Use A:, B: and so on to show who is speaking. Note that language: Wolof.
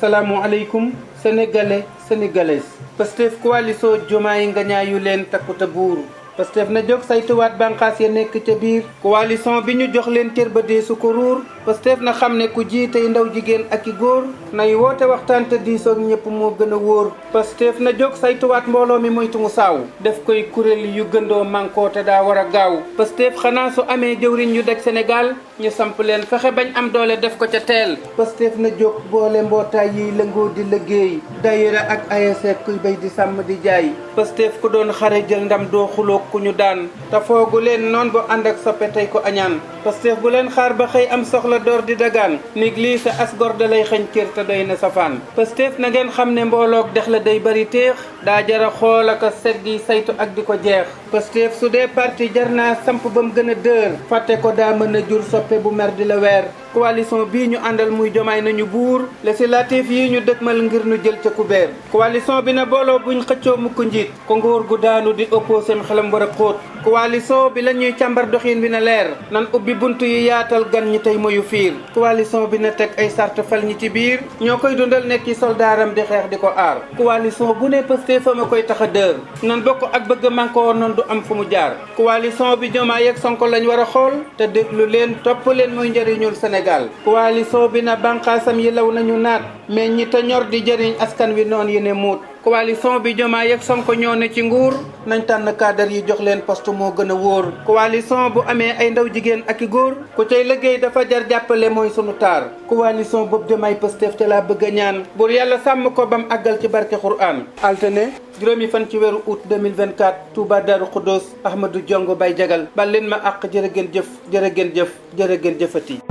A: asalaamualeykum sénégalais sénégalaises Pastef coalition Diomaye nga ñaayu leen takku te buuru Pastef na jóg saytuwaat bànqaas ya nekk ca biir coalition bi ñu jox leen cër ba dee su ko ruur Pastef na xam ne ku jiitey ndaw jigéen ak i góor nay woote waxtaan te diisoog ñëpp moo gën a wóor Pastef na jóg saytuwaat mbooloo mi moytu mu saaw def koy kuréel yu gëndoo mànkoo te daa war a gaaw Pastef xanaa su amee jëwriñ yu daj Sénégal ñu samp leen fexe bañ am doole def ko ca teel Pastef na jóg boole mbootaay yiy lëngoo di liggéey daayira ak ASC kuy bay di sàmm di jaay Pastef ku doon xare jël ndam doo xuloo ku ñu daan te foogu leen noon bu ànd ak soppe tey ko añaan Pastef bu leen xaar ba xëy am soxla door di dagaan néglige as gor da lay xëñ cër te doy na safaan Pastef na ngeen xam ne mbooloog dex la day bari téex daa jara xool ak a seggi saytu ak di ko jeex Pastef su dee parti jar naa samp ba mu gën a dër fàtte ko daa mën a jur soppe bu mer di la weer coalition bii ñu àndal muy Diomaye nañu buur législatif yi ñu dëgmal ngir nu jël ca kubéer coalition bi na booloo buñ xëccoo mukk njiit ko nguur gu daanu di opposé xelam war a xóot coalition bi la ñuy càmbar doxin bi na leer nan ubbi bunt yi yaatal gan ñi tey moyu fiir coalition bi na teg ay sart fal ñi ci biir ñoo koy dundal nekki soldaaram di xeex di ko aar coalition bu ne Pastef fa ma koy tax a dër nan bokk ak bëgg mànkoo noonu du am fu mu jaar coalition bi Diomaye ak Sonko lañ war a xool te déglu leen topp leen muy njëriñul Sénégal coalition bi na bànqaasam yi law nañu naat mais ñi te ñor di jëriñ askan wi noonu yi ne muut coalition bi Diomaye ak Sonko ñoo ne ci nguur nañ tànn cadre yi jox leen poste moo gën a wóor coalition bu amee ay ndaw jigéen ak i góor ku cay liggéey dafa jar jàppale mooy sunu taar coalition boobu Diomaye Pastef te laa bëgg a ñaan buur yàlla sàmm ko bam àggal ci barke Qur'an altine juróomi fan ci weeru août 2024 Touba Darou Khoudoss Ahmadou Diongo Baye Jagal bal leen ma àq jërë ngeen jëf jërë ngeen jëf jërë ngeen jëfati